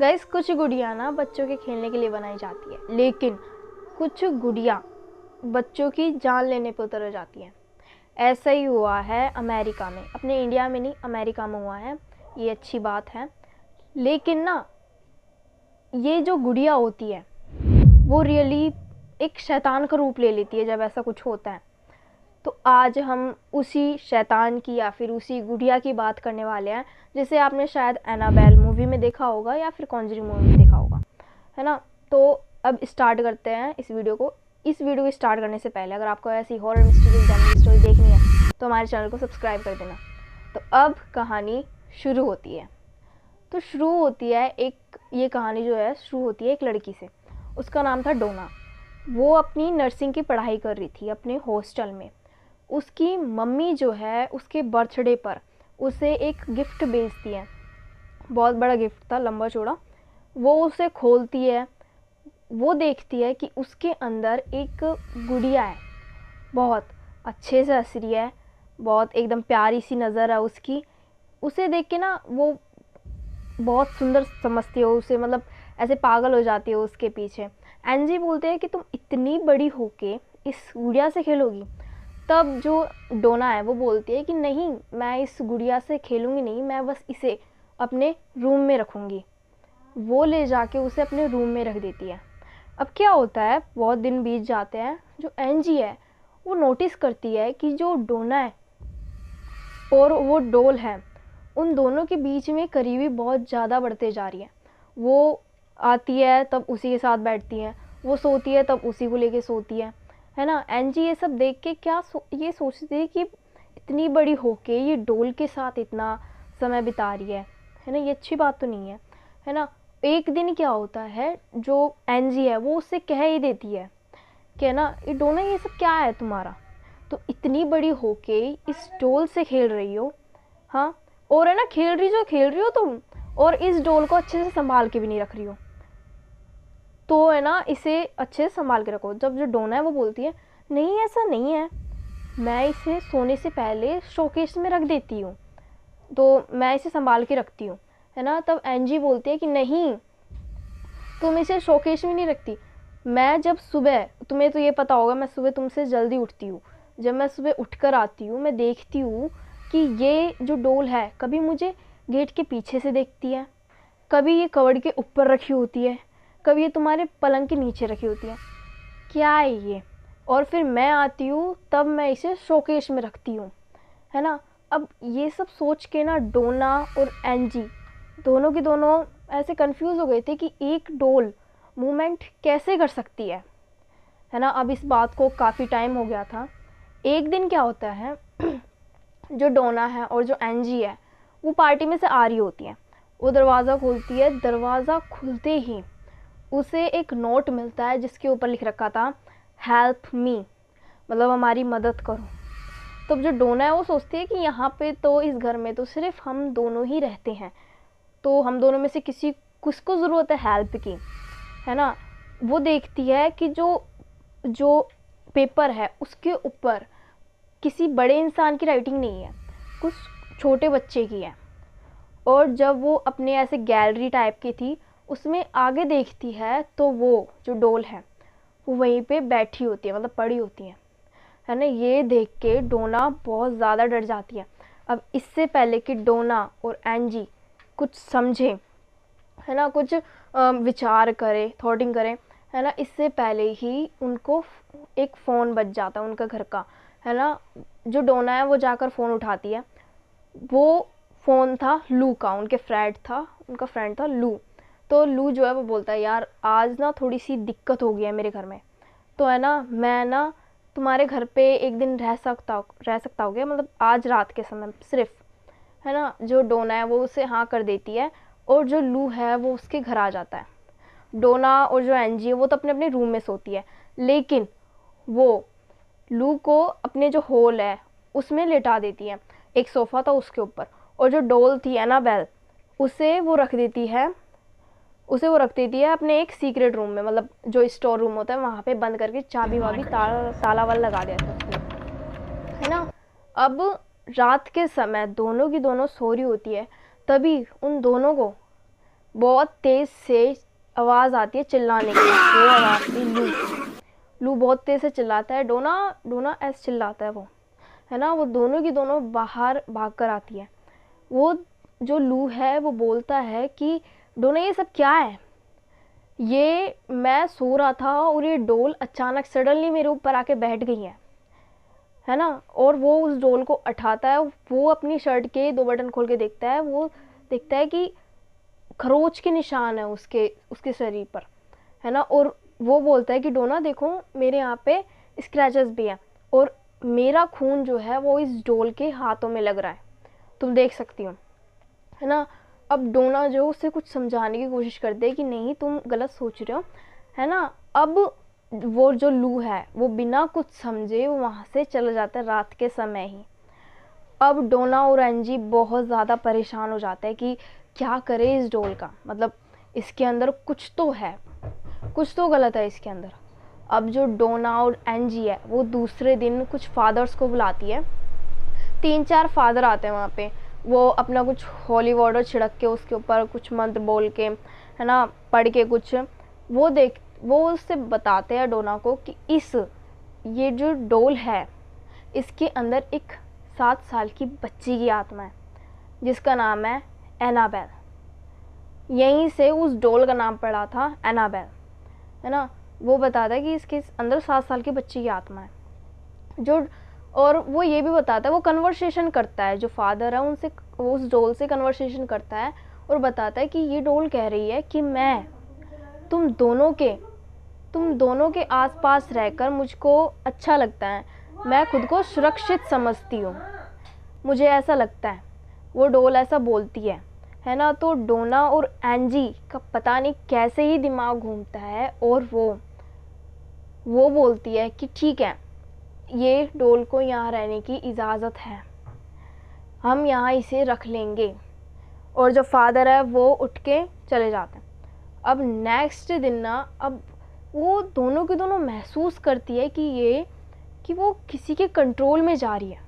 Guys, कुछ गुड़िया ना बच्चों के खेलने के लिए बनाई जाती है, लेकिन कुछ गुड़िया बच्चों की जान लेने पर उतर जाती हैं। ऐसा ही हुआ है अमेरिका में, अपने इंडिया में नहीं, अमेरिका में हुआ है। ये अच्छी बात है, लेकिन ना ये जो गुड़िया होती है वो रियली एक शैतान का रूप ले लेती है जब ऐसा कुछ होता है। तो आज हम उसी शैतान की या फिर उसी गुड़िया की बात करने वाले हैं, जिसे आपने शायद एनाबेल मूवी में देखा होगा या फिर कॉन्जरिंग मूवी में देखा होगा, है ना। तो अब स्टार्ट करते हैं इस वीडियो को। इस वीडियो को स्टार्ट करने से पहले अगर आपको ऐसी हॉरर मिस्ट्री जॉनर स्टोरी देखनी है तो हमारे चैनल को सब्सक्राइब कर देना। तो अब कहानी शुरू होती है। तो शुरू होती है ये कहानी जो है शुरू होती है एक लड़की से। उसका नाम था डोना। वो अपनी नर्सिंग की पढ़ाई कर रही थी अपने हॉस्टल में। उसकी मम्मी जो है उसके बर्थडे पर उसे एक गिफ्ट भेजती है। बहुत बड़ा गिफ्ट था, लंबा चौड़ा। वो उसे खोलती है, वो देखती है कि उसके अंदर एक गुड़िया है, बहुत अच्छे से हंस रही है, बहुत एकदम प्यारी सी नज़र है उसकी। उसे देख के ना वो बहुत सुंदर समझती हो उसे, मतलब ऐसे पागल हो जाती हो उसके पीछे। एनजी बोलते हैं कि तुम इतनी बड़ी होके इस गुड़िया से खेलोगी। तब जो डोना है वो बोलती है कि नहीं, मैं इस गुड़िया से खेलूँगी नहीं, मैं बस इसे अपने रूम में रखूँगी। वो ले जाके उसे अपने रूम में रख देती है। अब क्या होता है, बहुत दिन बीत जाते हैं। जो एनजी है वो नोटिस करती है कि जो डोना है और वो डोल है, उन दोनों के बीच में करीबी बहुत ज़्यादा बढ़ते जा रही है। वो आती है तब उसी के साथ बैठती है, वो सोती है तब उसी को लेके सोती है ना। एनजी ये सब देख के ये सोचती है कि इतनी बड़ी होके ये डोल के साथ इतना समय बिता रही है ना, ये अच्छी बात तो नहीं है ना। एक दिन क्या होता है, जो एनजी है वो उससे कह ही देती है कि ना ये डोना, ये सब क्या है तुम्हारा, तो इतनी बड़ी होके इस डोल से खेल रही हो, हाँ, और है ना खेल रही हो तुम, और इस डोल को अच्छे से संभाल के भी नहीं रख रही हो, तो है ना इसे अच्छे से संभाल के रखो। जब जो डोना है वो बोलती है नहीं ऐसा नहीं है, मैं इसे सोने से पहले शोकेस में रख देती हूँ, तो मैं इसे संभाल के रखती हूँ, है ना। तब एनजी बोलती है कि नहीं, तुम इसे शोकेस में नहीं रखती। मैं जब सुबह, तुम्हें तो ये पता होगा मैं सुबह तुमसे जल्दी उठती हूँ, जब मैं सुबह उठकर आती हूँ मैं देखती हूँ कि ये जो डोल है कभी मुझे गेट के पीछे से देखती है, कभी ये कवर्ड के ऊपर रखी होती है, कभी ये तुम्हारे पलंग के नीचे रखी होती है, क्या है ये, और फिर मैं आती हूँ तब मैं इसे शोकेस में रखती हूँ, है ना। अब ये सब सोच के ना डोना और एनजी दोनों के दोनों ऐसे कंफ्यूज हो गए थे कि एक डोल मूवमेंट कैसे कर सकती है ना। अब इस बात को काफ़ी टाइम हो गया था। एक दिन क्या होता है, जो डोना है और जो एनजी है वो पार्टी में से आ रही होती है। वो दरवाज़ा खोलती है, दरवाज़ा खुलते ही उसे एक नोट मिलता है जिसके ऊपर लिख रखा था हेल्प मी, मतलब हमारी मदद करो। तब जो डोना है वो सोचती है कि यहाँ पे तो इस घर में तो सिर्फ हम दोनों ही रहते हैं, तो हम दोनों में से किसको ज़रूरत है हेल्प की, है ना। वो देखती है कि जो पेपर है उसके ऊपर किसी बड़े इंसान की राइटिंग नहीं है, कुछ छोटे बच्चे की है। और जब वो अपने ऐसे गैलरी टाइप की थी उसमें आगे देखती है तो वो जो डोल है वो वहीं पे बैठी होती है, मतलब पड़ी होती है ना। ये देख के डोना बहुत ज़्यादा डर जाती है। अब इससे पहले कि डोना और एनजी कुछ समझे, है ना, कुछ विचार करे, थॉटिंग करे, है ना, इससे पहले ही उनको एक फ़ोन बज जाता है उनका घर का, है ना। जो डोना है वो जाकर फ़ोन उठाती है। वो फ़ोन था लू का, उनका फ्रेंड था लू। तो लू जो है वो बोलता है यार आज ना थोड़ी सी दिक्कत हो गई है मेरे घर में, तो है ना मैं ना तुम्हारे घर पे एक दिन रह सकता हो गया, मतलब आज रात के समय सिर्फ, है ना। जो डोना है वो उसे हाँ कर देती है और जो लू है वो उसके घर आ जाता है। डोना और जो एनजी है वो तो अपने अपने रूम में सोती है, लेकिन वो लू को अपने जो हॉल है उसमें लेटा देती है। एक सोफ़ा था उसके ऊपर, और जो डोल थी एनाबेल उसे वो रख देती है अपने एक सीक्रेट रूम में, मतलब जो स्टोर रूम होता है वहाँ पे बंद करके चाबी वाबी ताला वाला लगा दिया था उसमें, है ना। अब रात के समय दोनों की दोनों सो रही होती है, तभी उन दोनों को बहुत तेज़ से आवाज़ आती है चिल्लाने की, वो आवाज़ थी लू। लू बहुत तेज़ से चिल्लाता है, डोना डोना ऐसे चिल्लाता है वो, है ना। वो दोनों की दोनों बाहर भाग कर आती है। वो जो लू है वो बोलता है कि डोना ये सब क्या है, ये मैं सो रहा था और ये डोल अचानक सडनली मेरे ऊपर आके बैठ गई है ना। और वो उस डोल को उठाता है, वो अपनी शर्ट के 2 बटन खोल के देखता है, वो देखता है कि खरोच के निशान है उसके उसके शरीर पर, है ना। और वो बोलता है कि डोना देखो मेरे यहाँ पे स्क्रैचेस भी हैं और मेरा खून जो है वो इस डोल के हाथों में लग रहा है, तुम देख सकती हो, है ना। अब डोना जो उसे कुछ समझाने की कोशिश करते है कि नहीं तुम गलत सोच रहे हो, है ना। अब वो जो लू है वो बिना कुछ समझे वो वहाँ से चला जाता है रात के समय ही। अब डोना और एंजी बहुत ज़्यादा परेशान हो जाते हैं कि क्या करे इस डोल का, मतलब इसके अंदर कुछ तो है, कुछ तो गलत है इसके अंदर। अब जो डोना और एंजी है वो दूसरे दिन कुछ फादर्स को बुलाती है। 3-4 फादर आते हैं वहाँ पे, वो अपना कुछ होली वाटर छिड़क के उसके ऊपर कुछ मंत्र बोल के, है ना, पढ़ के कुछ वो उससे बताते हैं डोना को कि ये जो डोल है इसके अंदर एक 7 साल की बच्ची की आत्मा है जिसका नाम है एनाबेल। यहीं से उस डोल का नाम पड़ा था एनाबेल, है ना। वो बताता है कि इसके अंदर 7 साल की बच्ची की आत्मा है जो, और वो ये भी बताता है, वो कन्वर्सेशन करता है, जो फादर है उनसे, वो उस डोल से कन्वर्सेशन करता है और बताता है कि ये डोल कह रही है कि मैं तुम दोनों के आसपास रहकर मुझको अच्छा लगता है, मैं खुद को सुरक्षित समझती हूँ, मुझे ऐसा लगता है। वो डोल ऐसा बोलती है ना। तो डोना और एंजी का पता नहीं कैसे ही दिमाग घूमता है और वो बोलती है कि ठीक है, ये डोल को यहाँ रहने की इजाज़त है, हम यहाँ इसे रख लेंगे। और जो फादर है वो उठ के चले जाते हैं। अब नेक्स्ट दिन ना, अब वो दोनों की दोनों महसूस करती है कि वो किसी के कंट्रोल में जा रही है,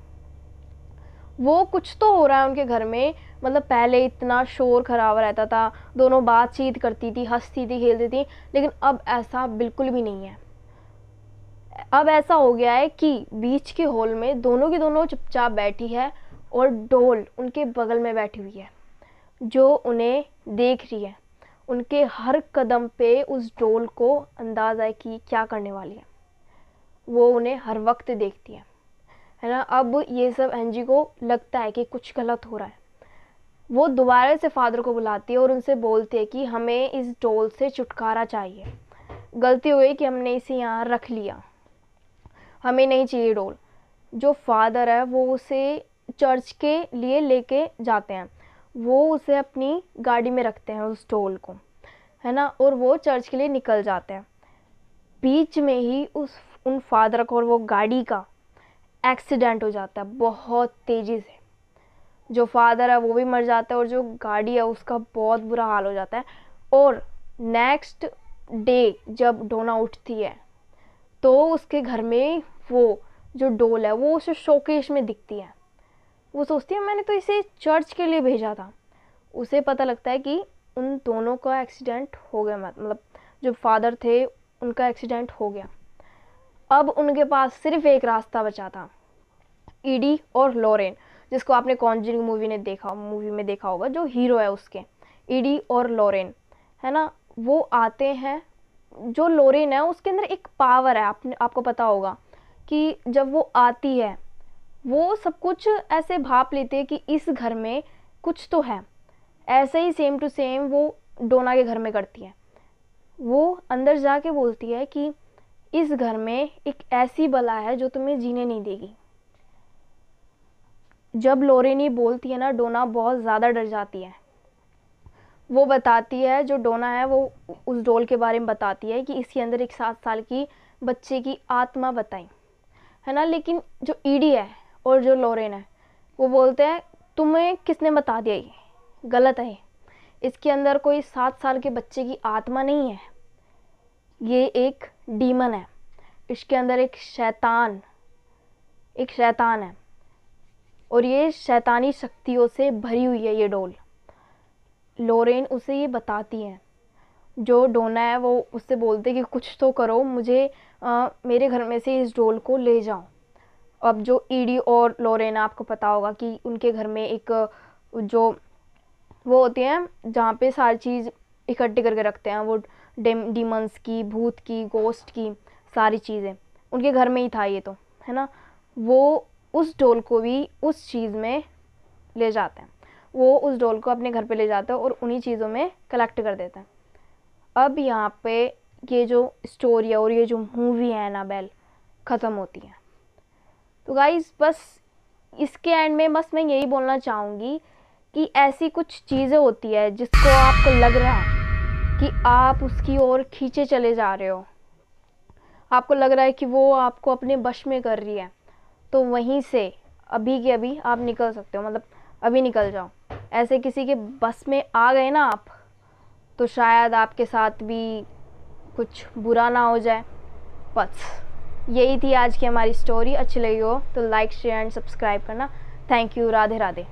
वो कुछ तो हो रहा है उनके घर में। मतलब पहले इतना शोर खराब रहता था, दोनों बातचीत करती थी, हंसती थी, खेलती थी, लेकिन अब ऐसा बिल्कुल भी नहीं है। अब ऐसा हो गया है कि बीच के हॉल में दोनों की दोनों चुपचाप बैठी है और डोल उनके बगल में बैठी हुई है जो उन्हें देख रही है। उनके हर कदम पे उस डोल को अंदाज़ा है कि क्या करने वाली है, वो उन्हें हर वक्त देखती है ना। अब ये सब एंजी को लगता है कि कुछ गलत हो रहा है। वो दोबारा से फादर को बुलाती है और उनसे बोलती है कि हमें इस डोल से छुटकारा चाहिए, गलती हो गई कि हमने इसे यहाँ रख लिया, हमें नहीं चाहिए डोल। जो फादर है वो उसे चर्च के लिए लेके जाते हैं, वो उसे अपनी गाड़ी में रखते हैं उस डोल को, है ना। और वो चर्च के लिए निकल जाते हैं। बीच में ही उन फादर को और वो गाड़ी का एक्सीडेंट हो जाता है बहुत तेज़ी से। जो फादर है वो भी मर जाता है और जो गाड़ी है उसका बहुत बुरा हाल हो जाता है। और नेक्स्ट डे जब डोना उठती है तो उसके घर में वो जो डोल है वो उसे शोकेश में दिखती है। वो सोचती है मैंने तो इसे चर्च के लिए भेजा था। उसे पता लगता है कि उन दोनों का एक्सीडेंट हो गया, मतलब जो फादर थे उनका एक्सीडेंट हो गया। अब उनके पास सिर्फ एक रास्ता बचा था, ईडी और लॉरेन, जिसको आपने कॉन्जरिंग मूवी में देखा होगा, जो हीरो है उसके, ईडी और लॉरेन, है ना। वो आते हैं। जो लॉरेन है उसके अंदर एक पावर है, आपको पता होगा कि जब वो आती है वो सब कुछ ऐसे भाप लेते हैं कि इस घर में कुछ तो है। ऐसे ही सेम टू सेम वो डोना के घर में करती है। वो अंदर जाके बोलती है कि इस घर में एक ऐसी बला है जो तुम्हें जीने नहीं देगी। जब लॉरेन ये बोलती है ना, डोना बहुत ज़्यादा डर जाती है। वो बताती है, जो डोना है वो उस डोल के बारे में बताती है कि इसके अंदर एक 7 साल की बच्चे की आत्मा बताई, है ना। लेकिन जो ईडी है और जो लॉरेन है वो बोलते हैं तुम्हें किसने बता दिया, ये गलत है, इसके अंदर कोई 7 साल के बच्चे की आत्मा नहीं है, ये एक डीमन है, इसके अंदर एक शैतान है और ये शैतानी शक्तियों से भरी हुई है ये डोल। लॉरेन उसे ये बताती है, जो डोना है वो उससे बोलते कि कुछ तो करो, मुझे मेरे घर में से इस डॉल को ले जाओ। अब जो ईडी और लॉरेन, आपको पता होगा कि उनके घर में एक जो वो होती हैं जहाँ पे सारी चीज़ इकट्ठी करके रखते हैं, वो डीमंस की, भूत की, गोस्ट की सारी चीज़ें उनके घर में ही था ये तो, है ना। वो उस डॉल को भी उस चीज़ में ले जाते हैं, वो उस डॉल को अपने घर पे ले जाते हैं और उन्हीं चीज़ों में कलेक्ट कर देते हैं। अब यहाँ पे ये जो स्टोरी है और ये जो मूवी है एनाबेल ख़त्म होती है। तो गाइस बस इसके एंड में बस मैं यही बोलना चाहूँगी कि ऐसी कुछ चीज़ें होती है जिसको आपको लग रहा है कि आप उसकी ओर खींचे चले जा रहे हो, आपको लग रहा है कि वो आपको अपने वश में कर रही है, तो वहीं से अभी के अभी आप निकल सकते हो, मतलब अभी निकल जाओ। ऐसे किसी के बस में आ गए ना आप, तो शायद आपके साथ भी कुछ बुरा ना हो जाए। बस यही थी आज की हमारी स्टोरी। अच्छी लगी हो तो लाइक शेयर एंड सब्सक्राइब करना। Thank you. राधे राधे।